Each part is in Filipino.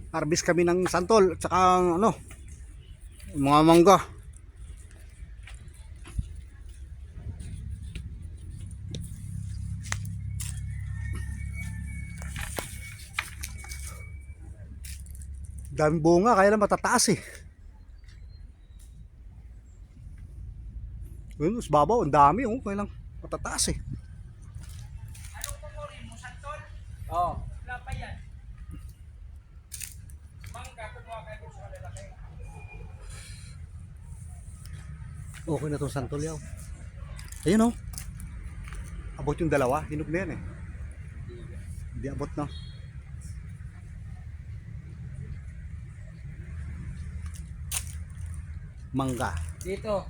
Harvest kami ng santol at saka ano, mga mangga. Daming bunga kaya lang matataas eh. Yun, sa babaw, ang dami oh, kaya lang matataas eh. Anong kukurin mo? Santol? Oo. Wala pa yan. Mangga, kumuha kayo sa lalaki. Okay na itong santol yaw. Ayun oh. Abot yung dalawa, hinog na yan eh. Hindi abot na. Mangga. Dito.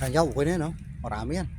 Ayaw, okay na yan oh. Marami yan.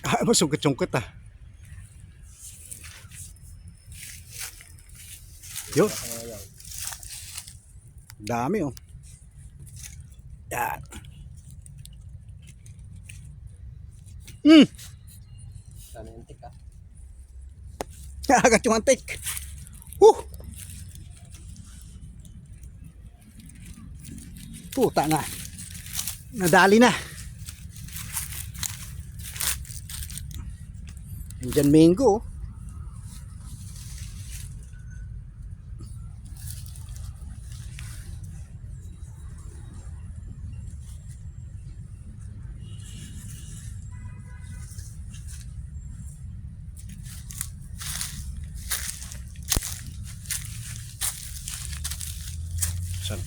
Ah, masungkit-sungkit ah. Yun. Dami oh. Yan. Sana yung tika. Agad yung antik. Puta nga. Nadali na. Indian mango. Saan?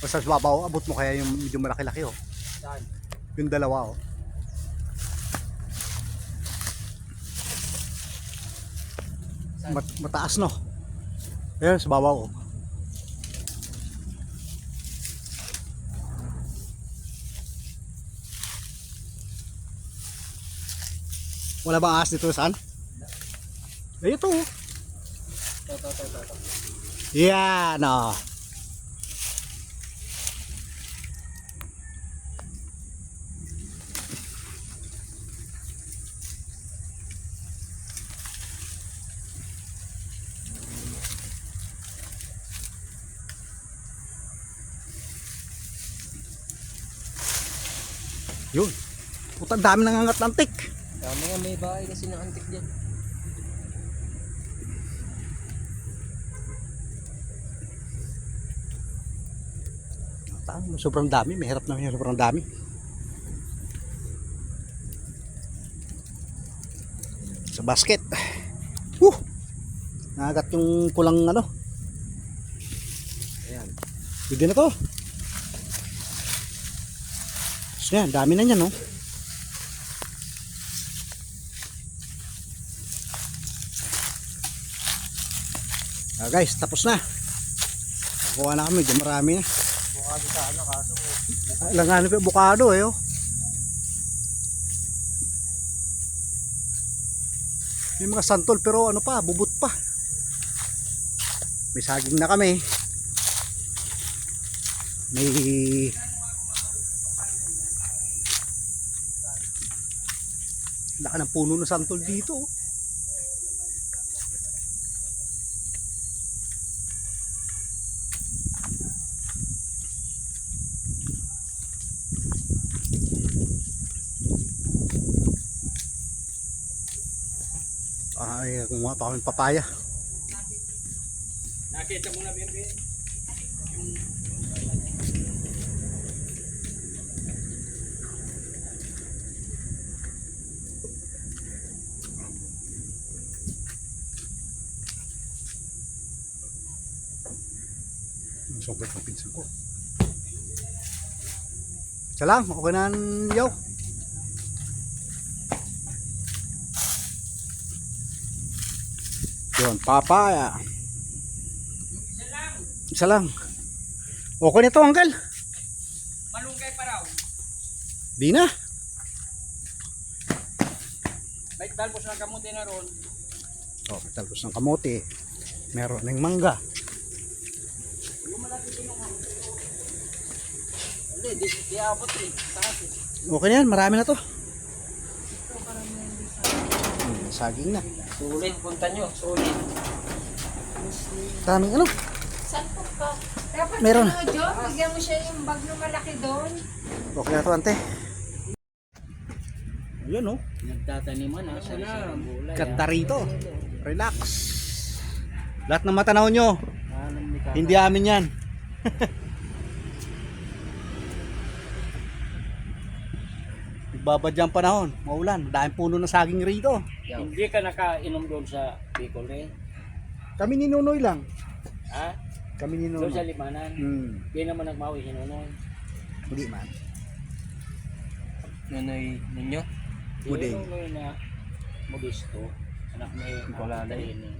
Basta sa babaw, abot mo kaya yung medyo malaki-laki oh. Saan? Yung dalawa oh. Mataas no. Ayan sa babaw oh. Wala bang ahas dito saan? Ay ito oh. Ito. Yan oh. Yun. Putang dami nangangat ng antik. Dami nga may bahay kasi ng antik dyan. Sobrang dami, mahirap na sobrang dami. Sa basket. Nangagat yung kulang ano. Ayan. Pwede na to. So yan, dami na yan no. Guys, tapos na. Kuha na kami, medyo marami na. Bukado sa ano kaso. Langanin pa yung bukado eh oh. May mga santol pero ano pa, bubot pa. May saging na kami. May laki ng puno ng santol dito oh. Ay, kumuha pa kami papaya. Nakita mo na, Bebe? Sobrang ng pinsan ko. Isa lang, okay na yaw. Yun, papaya. Isa lang. Isa lang. Okay na to, uncle. Malunggay pa raw. Di na. May talbos ng kamuti na ron. Oh, talbos ng kamote. Meron ng mangga. Hindi, di abot eh. Taas eh. Okay na yan, marami na to. Saging na. Sulit, punta nyo. Sulit. Daming ano. Saan po ka? Dapat Meron. ano, John, bigyan mo siya yung bag na malaki doon. Okay na to, ante. Ayan, oh. Nagtataniman ha. Sa gulay. Ganda rito. Relax. Lahat ng matanaw nyo, hindi amin yan. Babadyang panahon, maulan, dahil puno ng saging rito. Hindi ka nakainom doon sa Bicol eh. Kami ni Nunoy lang. Ha? Kami ni Doon sa Nunoy. Limanan. Hmm, Hindi naman nagmawi si Nonoy. hindi man. Nunoy ninyo? Buding. Nonoy na Modesto. Anak ni Wala na Ate Rini.